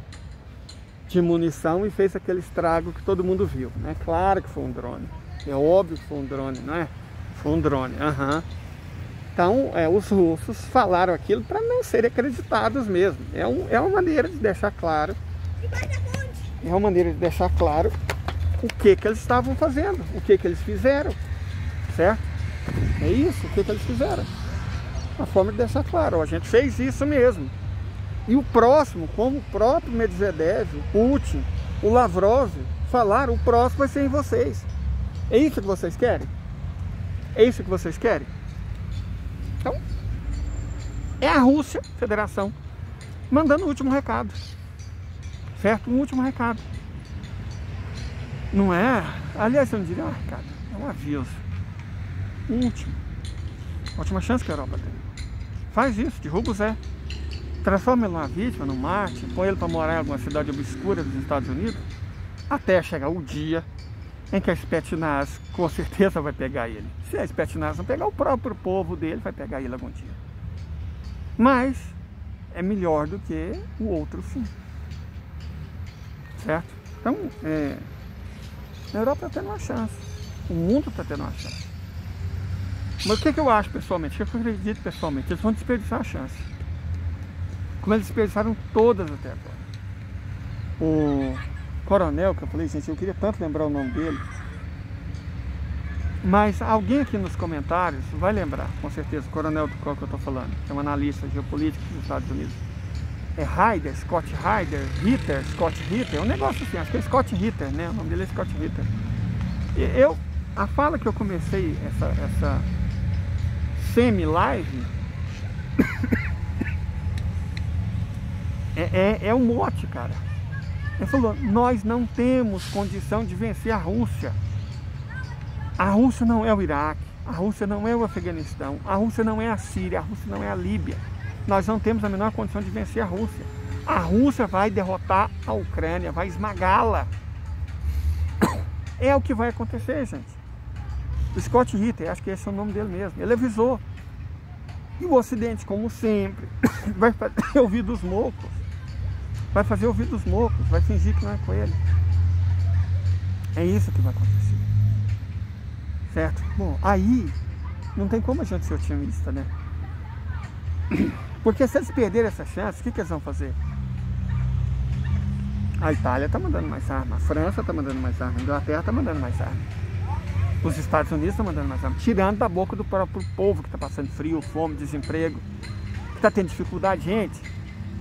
munição e fez aquele estrago que todo mundo viu, né? Claro que foi um drone. É óbvio que foi um drone, não é? Foi um drone, Então, os russos falaram aquilo para não serem acreditados mesmo. É uma maneira de deixar claro. É uma maneira de deixar claro o que eles estavam fazendo, o que eles fizeram, certo? É isso, o que eles fizeram. Uma forma de deixar claro, a gente fez isso mesmo. E o próximo, como o próprio Medvedev, Putin, o Lavrov falaram, o próximo vai ser em vocês. É isso que vocês querem? É isso que vocês querem? Então, é a Rússia, Federação, mandando o último recado. Certo? Um último recado. Não é? Aliás, eu não diria um recado, é um aviso. Último. A última chance que a Europa tem. Faz isso, derruba o Zé. Transforma ele numa vítima, num Marte, põe ele para morar em alguma cidade obscura dos Estados Unidos, até chegar o dia em que a Spetsnaz com certeza vai pegar ele. Se a Spetsnaz não pegar, o próprio povo dele vai pegar ele algum dia. Mas é melhor do que o outro fim. certo? Então, a Europa está tendo uma chance, o mundo está tendo uma chance. Mas o que eu acho pessoalmente, o que eu acredito pessoalmente? Eles vão desperdiçar a chance, como eles desperdiçaram todas até agora. O coronel, que eu falei, gente, eu queria tanto lembrar o nome dele, mas alguém aqui nos comentários vai lembrar, com certeza, o coronel do qual que eu estou falando, que é um analista geopolítico dos Estados Unidos. É Ryder, Scott Ryder, Ritter, Scott Ritter, um negócio assim, acho que é Scott Ritter, né? O nome dele é Scott Ritter. A fala que eu comecei essa semi-live é um mote, cara. Ele falou, nós não temos condição de vencer a Rússia. A Rússia não é o Iraque, a Rússia não é o Afeganistão, a Rússia não é a Síria, a Rússia não é a Líbia. Nós não temos a menor condição de vencer a Rússia. A Rússia vai derrotar a Ucrânia, vai esmagá-la. É o que vai acontecer, gente. O Scott Ritter, acho que esse é o nome dele mesmo, ele avisou. E o Ocidente, como sempre, vai fazer ouvidos mocos. Vai fazer ouvidos mocos, vai fingir que não é com ele. É isso que vai acontecer. Certo? Bom, aí não tem como a gente ser otimista, né? Porque se eles perderem essa chance, o que eles vão fazer? A Itália está mandando mais arma, a França está mandando mais arma, a Inglaterra está mandando mais arma, os Estados Unidos estão mandando mais arma, tirando da boca do próprio povo que está passando frio, fome, desemprego, que está tendo dificuldade. Gente,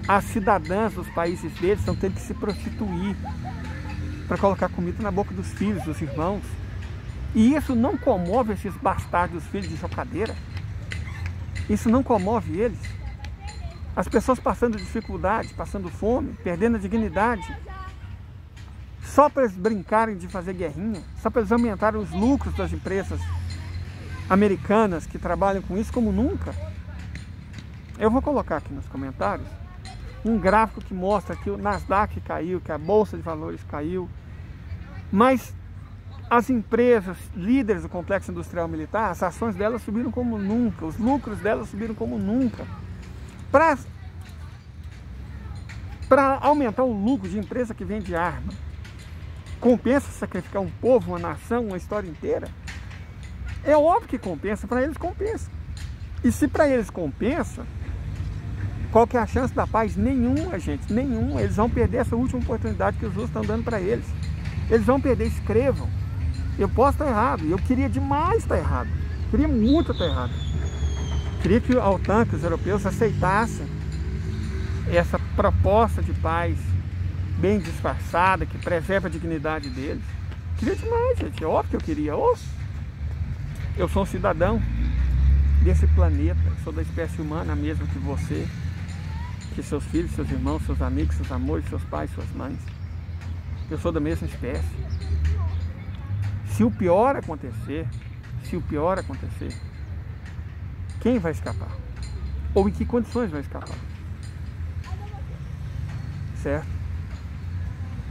as cidadãs dos países deles estão tendo que se prostituir para colocar comida na boca dos filhos, dos irmãos. E isso não comove esses bastardos filhos de chocadeira? Isso não comove eles? As pessoas passando dificuldade, passando fome, perdendo a dignidade, só para eles brincarem de fazer guerrinha, só para eles aumentarem os lucros das empresas americanas que trabalham com isso como nunca. Eu vou colocar aqui nos comentários um gráfico que mostra que o Nasdaq caiu, que a Bolsa de Valores caiu, mas as empresas líderes do complexo industrial militar, as ações delas subiram como nunca, os lucros delas subiram como nunca. Para aumentar o lucro de empresa que vende arma, compensa sacrificar um povo, uma nação, uma história inteira? É óbvio que compensa, para eles compensa. E se para eles compensa, qual que é a chance da paz? Nenhuma, gente, nenhuma. Eles vão perder essa última oportunidade que os russos estão dando para eles. Eles vão perder, escrevam. Eu posso estar errado, eu queria demais estar errado, queria muito estar errado. Queria que a OTAN, que os europeus aceitassem essa proposta de paz bem disfarçada, que preserva a dignidade deles. Queria demais, gente, é óbvio que eu queria. Eu sou um cidadão desse planeta, sou da espécie humana mesmo que você, que seus filhos, seus irmãos, seus amigos, seus amores, seus pais, suas mães. Eu sou da mesma espécie. Se o pior acontecer, quem vai escapar? Ou em que condições vai escapar? Certo?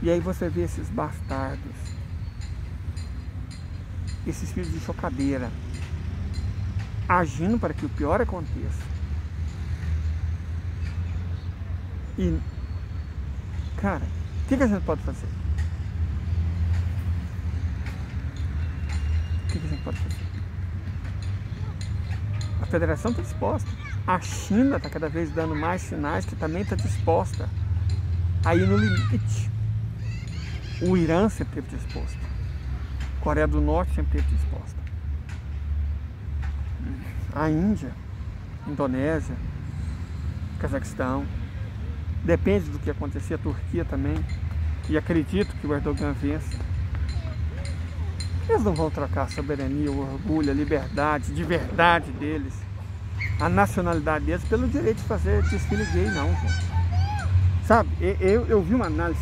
E aí você vê esses bastardos, esses filhos de chocadeira, agindo para que o pior aconteça. E, cara, o que a gente pode fazer? O que a gente pode fazer? A federação está disposta. A China está cada vez dando mais sinais que também está disposta a ir no limite. O Irã sempre esteve disposto. A Coreia do Norte sempre esteve disposta. A Índia, Indonésia, Cazaquistão. Depende do que acontecer, a Turquia também. E acredito que o Erdogan vença. Eles não vão trocar a soberania, o orgulho, a liberdade de verdade deles, a nacionalidade deles, pelo direito de fazer desfile gay, não, gente. Sabe, eu vi uma análise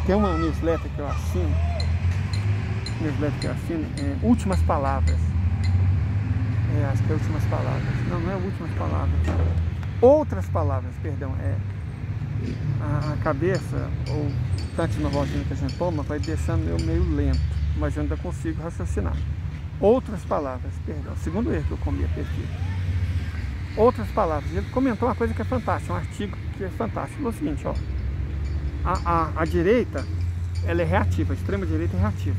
tem uma newsletter que eu assino, Últimas Palavras. Acho que é Últimas Palavras. Não é Últimas Palavras. Outras Palavras, perdão. A cabeça, ou tanto no rosinho que a gente toma, vai deixando eu meio lento, mas eu ainda consigo raciocinar. Outras Palavras, perdão, segundo erro que eu comi a pesquisa. Outras Palavras. Ele comentou uma coisa que é fantástica, um artigo que é fantástico. É o seguinte, ó. A direita, ela é reativa, a extrema-direita é reativa.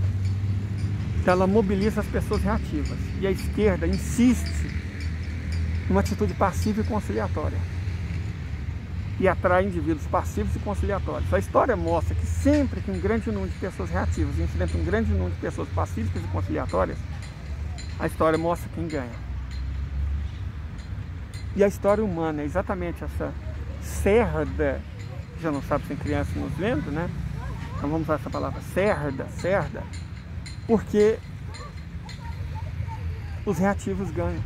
Então ela mobiliza as pessoas reativas. E a esquerda insiste numa atitude passiva e conciliatória. E atrai indivíduos passivos e conciliatórios. A história mostra que sempre que um grande número de pessoas reativas enfrenta um grande número de pessoas pacíficas e conciliatórias, a história mostra quem ganha. E a história humana é exatamente essa cerda, já não sabe se tem criança nos vendo, né? Então vamos usar essa palavra, cerda, porque os reativos ganham.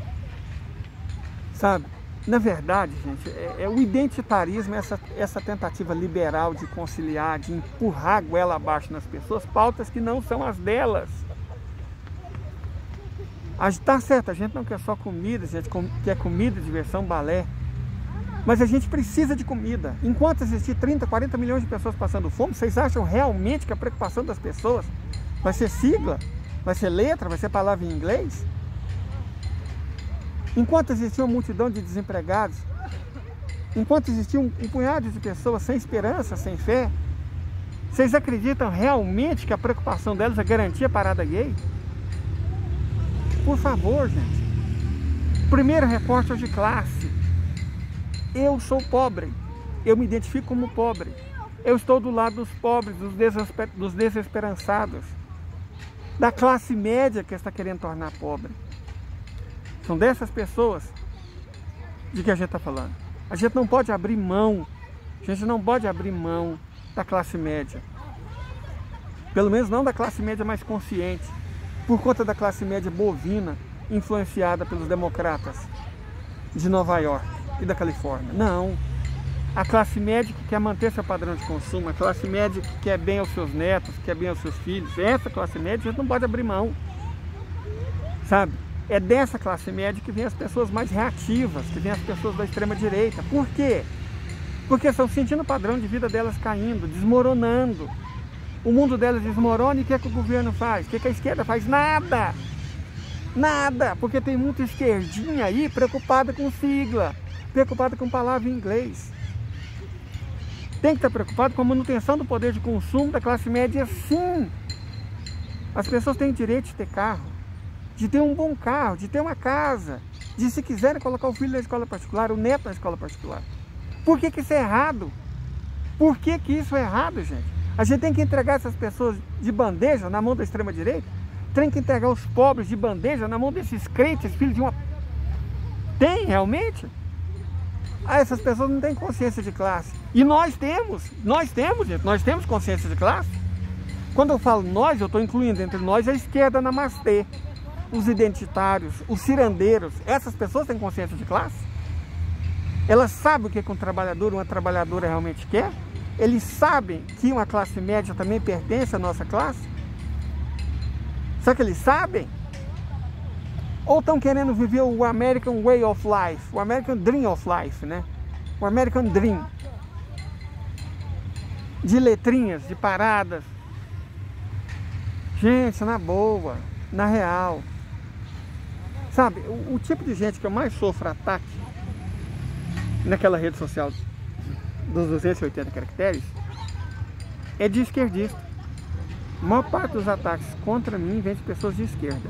Sabe? Na verdade, gente, o identitarismo, essa tentativa liberal de conciliar, de empurrar a goela abaixo nas pessoas, pautas que não são as delas. Tá certo, a gente não quer só comida, a gente quer comida, diversão, balé. Mas a gente precisa de comida. Enquanto existir 30, 40 milhões de pessoas passando fome, vocês acham realmente que a preocupação das pessoas vai ser sigla? Vai ser letra? Vai ser palavra em inglês? Enquanto existir uma multidão de desempregados, enquanto existir um punhado de pessoas sem esperança, sem fé, vocês acreditam realmente que a preocupação delas é garantir a parada gay? Por favor, gente. Primeiro recorte é de classe. Eu sou pobre. Eu me identifico como pobre. Eu estou do lado dos pobres, dos desesperançados, da classe média que está querendo tornar pobre. São dessas pessoas de que a gente está falando. A gente não pode abrir mão. A gente não pode abrir mão da classe média. Pelo menos não da classe média mais consciente. Por conta da classe média bovina, influenciada pelos democratas de Nova York e da Califórnia. Não. A classe média que quer manter seu padrão de consumo, a classe média que quer bem aos seus netos, que quer bem aos seus filhos, essa classe média a gente não pode abrir mão. Sabe? É dessa classe média que vem as pessoas mais reativas, que vem as pessoas da extrema direita. Por quê? Porque estão sentindo o padrão de vida delas caindo, desmoronando. O mundo delas desmorona e o que é que o governo faz? O que é que a esquerda faz? Nada! Nada! Porque tem muita esquerdinha aí preocupada com sigla, preocupada com palavra em inglês. Tem que estar preocupado com a manutenção do poder de consumo da classe média, sim! As pessoas têm direito de ter carro, de ter um bom carro, de ter uma casa, de se quiserem colocar o filho na escola particular, o neto na escola particular. Por que que isso é errado? Por que que isso é errado, gente? A gente tem que entregar essas pessoas de bandeja na mão da extrema-direita? Tem que entregar os pobres de bandeja na mão desses crentes, filhos de uma... Tem, realmente? Essas pessoas não têm consciência de classe. E nós temos, gente, nós temos consciência de classe. Quando eu falo nós, eu estou incluindo entre nós a esquerda namastê, os identitários, os cirandeiros. Essas pessoas têm consciência de classe? Elas sabem o que um trabalhador, uma trabalhadora realmente quer? Eles sabem que uma classe média também pertence à nossa classe? Será que eles sabem? Ou estão querendo viver o American Way of Life, o American Dream of Life, né? O American Dream. De letrinhas, de paradas. Gente, na boa, na real. Sabe, o tipo de gente que eu mais sofro ataque naquela rede social dos 280 caracteres é de esquerdista. A maior parte dos ataques contra mim vem de pessoas de esquerda.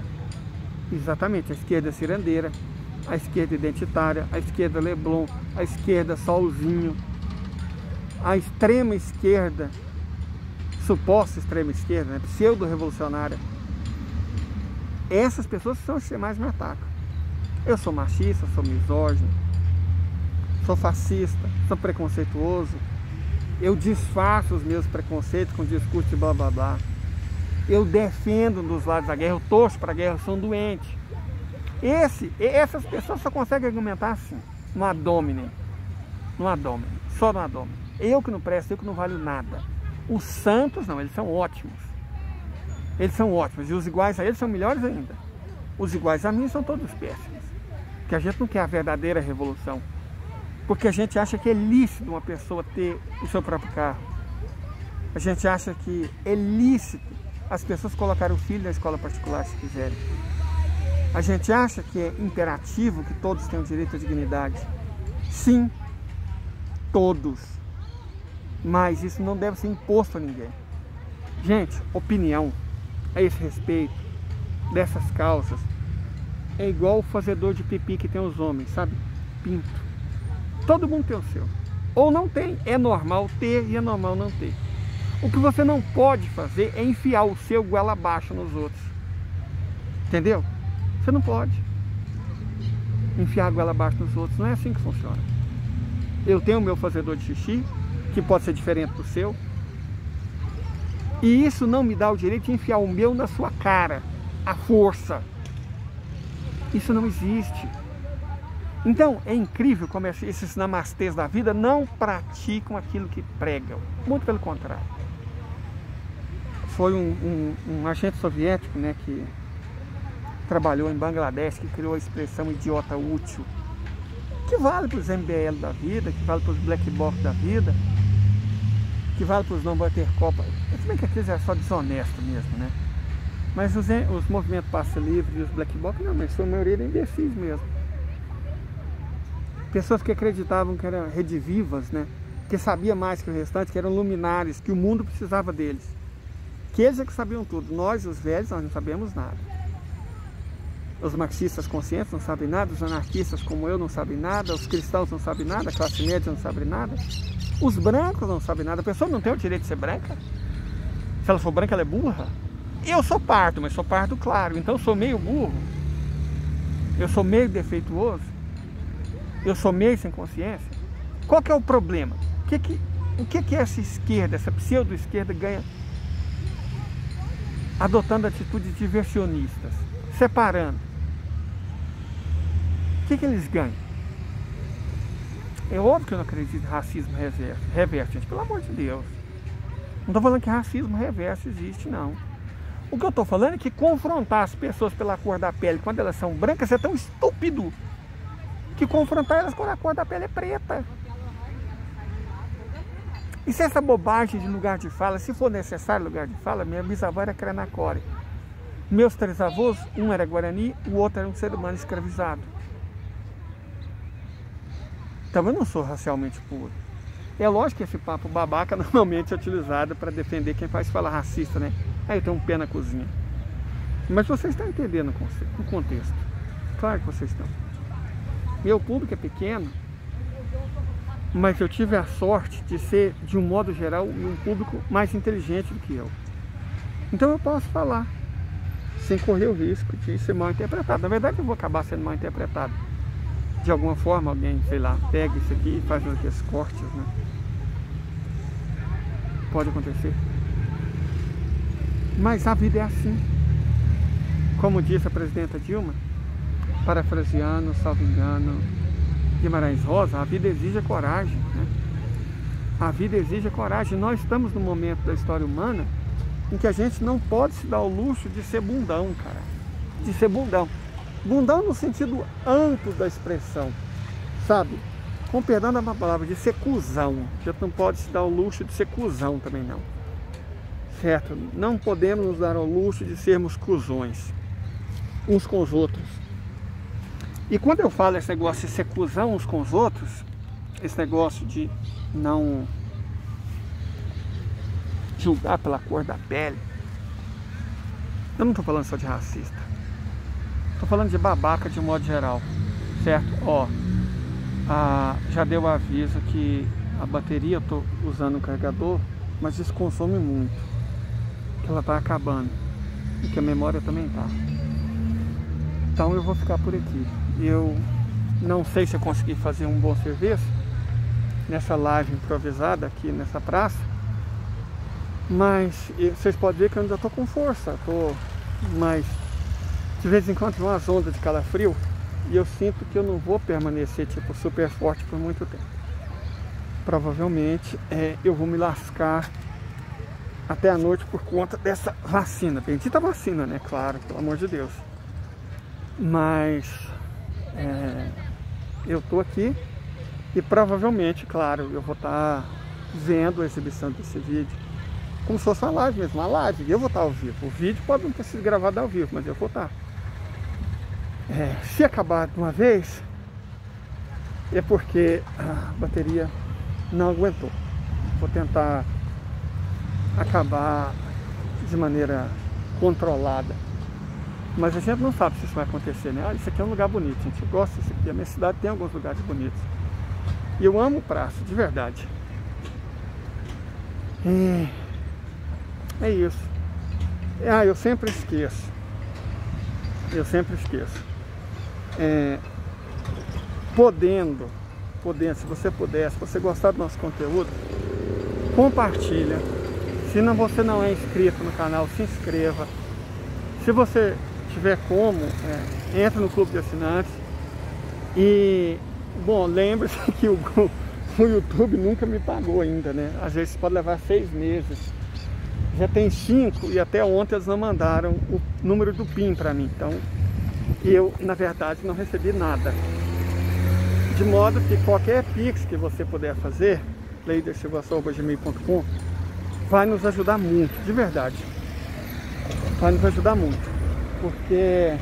Exatamente, a esquerda cirandeira, a esquerda identitária, a esquerda Leblon, a esquerda Solzinho, a extrema esquerda, suposta extrema esquerda, né, pseudo-revolucionária. Essas pessoas são as que mais me atacam. Eu sou machista, sou misógino, sou fascista, sou preconceituoso, eu disfarço os meus preconceitos com discurso de blá blá blá. Eu defendo dos lados da guerra, eu torço para a guerra, eu sou um doente. Essas pessoas só conseguem argumentar assim, no ad hominem, só no ad hominem. Eu que não presto, eu que não valho nada. Os santos não, eles são ótimos. Eles são ótimos, e os iguais a eles são melhores ainda. Os iguais a mim são todos péssimos. Porque a gente não quer a verdadeira revolução. Porque a gente acha que é lícito uma pessoa ter o seu próprio carro. A gente acha que é lícito as pessoas colocarem o filho na escola particular se quiserem. A gente acha que é imperativo que todos tenham direito à dignidade. Sim, todos. mas isso não deve ser imposto a ninguém. Gente, opinião a esse respeito dessas causas é igual o fazedor de pipi que tem os homens, sabe? Pinto. Todo mundo tem o seu. Ou não tem, é normal ter e é normal não ter. O que você não pode fazer é enfiar o seu goela abaixo nos outros. Entendeu? Você não pode enfiar a goela abaixo nos outros. Não é assim que funciona. Eu tenho o meu fazedor de xixi, que pode ser diferente do seu. E isso não me dá o direito de enfiar o meu na sua cara. À força. Isso não existe. Então, é incrível como esses namastês da vida não praticam aquilo que pregam. Muito pelo contrário. Foi um agente soviético, né, que trabalhou em Bangladesh, que criou a expressão idiota útil, que vale para os MBL da vida, que vale para os Black Box da vida, que vale para os não bater copa. Se bem que aqueles é só desonesto mesmo, né? Mas os movimentos passe livre e os Black Box, não, mas sua maioria era imbecis mesmo. Pessoas que acreditavam que eram redivivas, né? Que sabia mais que o restante, que eram luminares, que o mundo precisava deles. Que eles é que sabiam tudo. Nós, os velhos, nós não sabemos nada. Os marxistas conscientes não sabem nada, os anarquistas como eu não sabem nada, os cristãos não sabem nada, a classe média não sabe nada, os brancos não sabem nada. A pessoa não tem o direito de ser branca. Se ela for branca, ela é burra. Eu sou pardo, mas sou pardo claro, então eu sou meio burro. Eu sou meio defeituoso. Eu sou meio sem consciência. Qual que é o problema? O que essa esquerda, essa pseudo-esquerda ganha adotando atitudes diversionistas, separando? O que eles ganham? É óbvio que eu não acredito em racismo reverso, gente, pelo amor de Deus. Não estou falando que racismo reverso existe, não. O que eu estou falando é que confrontar as pessoas pela cor da pele quando elas são brancas é tão estúpido que confrontar elas quando a cor da pele é preta. E se essa bobagem de lugar de fala, se for necessário lugar de fala, minha bisavó era Cranacore. Meus três avós, um era Guarani, o outro era um ser humano escravizado. Então eu não sou racialmente puro. É lógico que esse papo babaca normalmente é utilizado para defender quem faz fala racista, né? Aí tem um pé na cozinha. Mas vocês estão entendendo o contexto. Claro que vocês estão. Meu público é pequeno, mas eu tive a sorte de ser, de um modo geral, um público mais inteligente do que eu. Então eu posso falar, sem correr o risco de ser mal interpretado. Na verdade, eu vou acabar sendo mal interpretado. De alguma forma, alguém, sei lá, pega isso aqui e faz aqueles cortes, né? Pode acontecer. Mas a vida é assim. Como disse a presidenta Dilma, parafraseando, salvo engano, Guimarães Rosa, a vida exige coragem, né? A vida exige coragem. Nós estamos num momento da história humana em que a gente não pode se dar o luxo de ser bundão, cara. De ser bundão. Bundão no sentido amplo da expressão, sabe? Com perdão da palavra, de ser cuzão. A gente não pode se dar o luxo de ser cuzão também não. Certo? Não podemos nos dar o luxo de sermos cuzões uns com os outros. E quando eu falo esse negócio de ser cuzão uns com os outros, esse negócio de não julgar pela cor da pele, eu não estou falando só de racista. Estou falando de babaca de um modo geral, certo? Ó, já deu aviso que a bateria, eu estou usando o carregador, mas isso consome muito, que ela está acabando e que a memória também está. Então eu vou ficar por aqui. Eu não sei se eu consegui fazer um bom serviço nessa live improvisada aqui nessa praça, mas vocês podem ver que eu ainda estou com força, mas de vez em quando tem umas ondas de calafrio e eu sinto que eu não vou permanecer tipo super forte por muito tempo. Provavelmente eu vou me lascar até a noite por conta dessa vacina. Bendita vacina, né? Claro, pelo amor de Deus. Mas eu tô aqui e provavelmente, claro, eu vou estar vendo a exibição desse vídeo como se fosse uma live mesmo, uma live, e eu vou estar ao vivo. O vídeo pode não ter sido gravado ao vivo, mas eu vou estar. Se acabar de uma vez, é porque a bateria não aguentou. vou tentar acabar de maneira controlada. Mas a gente não sabe se isso vai acontecer, né? Ah, isso aqui é um lugar bonito, gente. Eu gosto disso aqui. A minha cidade tem alguns lugares bonitos. E eu amo praça, de verdade. É isso. Ah, eu sempre esqueço. Podendo, se você puder, se você gostar do nosso conteúdo, compartilha. Se você não é inscrito no canal, se inscreva. Se você tiver como, entra no clube de assinantes. E, bom, lembre-se que o YouTube nunca me pagou ainda, né? Às vezes pode levar 6 meses. Já tem 5 e até ontem eles não mandaram o número do PIN para mim. Então, eu, na verdade, não recebi nada. De modo que qualquer Pix que você puder fazer, leidersilva@gmail.com, vai nos ajudar muito, de verdade. Vai nos ajudar muito. Porque,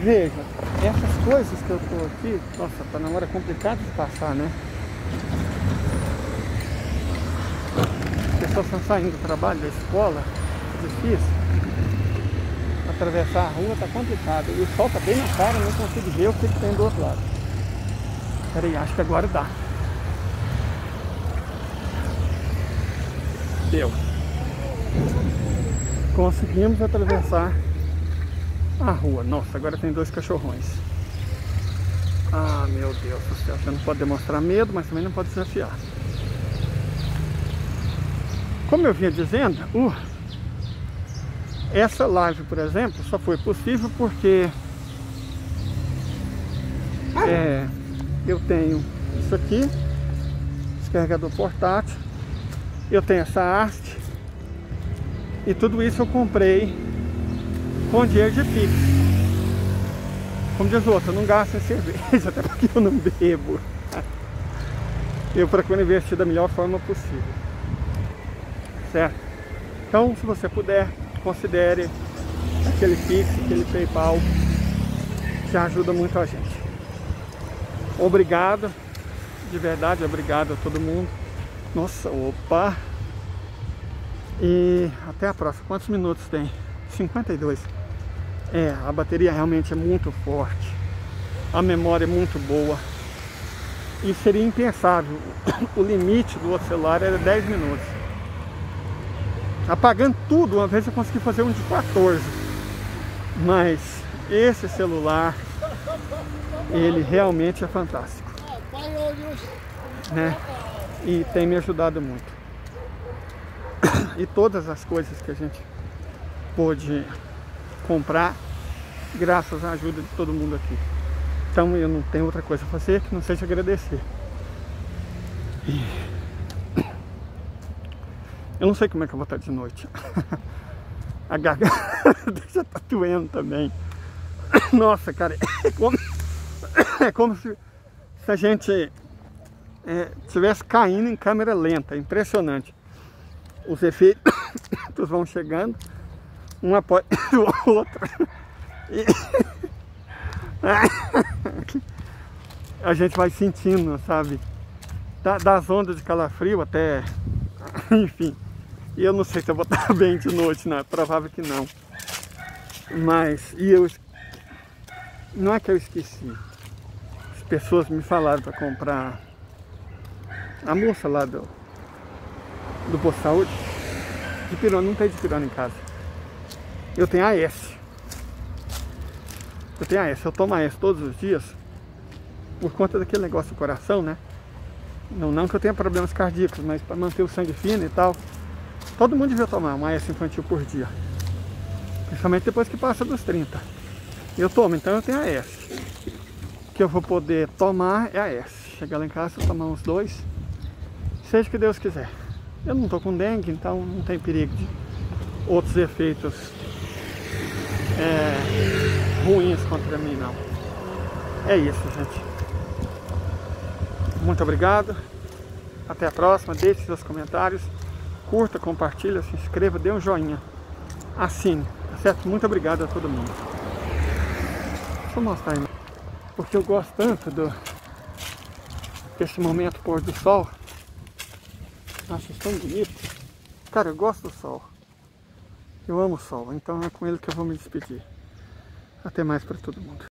veja, essas coisas que eu tô aqui, nossa, tá na hora complicada de passar, né? As pessoas estão saindo do trabalho, da escola, é difícil. Atravessar a rua tá complicado. E o sol tá bem na cara, não consigo ver o que tem do outro lado. Peraí, acho que agora dá. Deu. Conseguimos atravessar a rua. Nossa, agora tem 2 cachorrões. Ah, meu Deus do céu. Você não pode demonstrar medo, mas também não pode desafiar. Como eu vinha dizendo, essa live, por exemplo, só foi possível porque eu tenho isso aqui, esse carregador portátil, eu tenho essa haste, e tudo isso eu comprei com dinheiro de Pix. Como diz o outro, eu não gasto em cerveja, até porque eu não bebo. Eu procuro investir da melhor forma possível. Certo? Então, se você puder, considere aquele Pix, aquele PayPal, que ajuda muito a gente. Obrigado, de verdade, obrigado a todo mundo. Nossa, opa! E até a próxima. Quantos minutos tem? 52. A bateria realmente é muito forte. A memória é muito boa. E seria impensável. O limite do outro celular era 10 minutos. Apagando tudo, uma vez eu consegui fazer um de 14. Mas esse celular, ele realmente é fantástico, né? E tem me ajudado muito. E todas as coisas que a gente pôde comprar, graças à ajuda de todo mundo aqui. Então eu não tenho outra coisa a fazer que não seja agradecer. Eu não sei como é que eu vou estar de noite. A garganta já tá doendo também. Nossa, cara, é como se a gente estivesse caindo em câmera lenta. Impressionante. Os efeitos vão chegando, um após o outro. E a gente vai sentindo, sabe? Das ondas de calafrio até... Enfim. E eu não sei se eu vou estar bem de noite, não. É provável que não. Mas... não é que eu esqueci. As pessoas me falaram para comprar... A moça lá do posto de saúde, dipirona, não tem dipirona em casa. Eu tenho AS. Eu tomo AS todos os dias por conta daquele negócio do coração, né? Não que eu tenha problemas cardíacos, mas para manter o sangue fino e tal. Todo mundo devia tomar uma AS infantil por dia, principalmente depois que passa dos 30. Eu tomo, então eu tenho AS. O que eu vou poder tomar é AS. Chegar lá em casa, eu tomar uns 2, seja o que Deus quiser. Eu não estou com dengue, então não tem perigo de outros efeitos ruins contra mim, não. É isso, gente. Muito obrigado. Até a próxima. Deixe seus comentários. Curta, compartilha, se inscreva, dê um joinha. Assine, tá certo? Muito obrigado a todo mundo. Deixa eu mostrar aí. Porque eu gosto tanto desse momento pôr do sol. Acho isso tão bonito. Cara, eu gosto do sol. Eu amo o sol, então é com ele que eu vou me despedir. Até mais para todo mundo.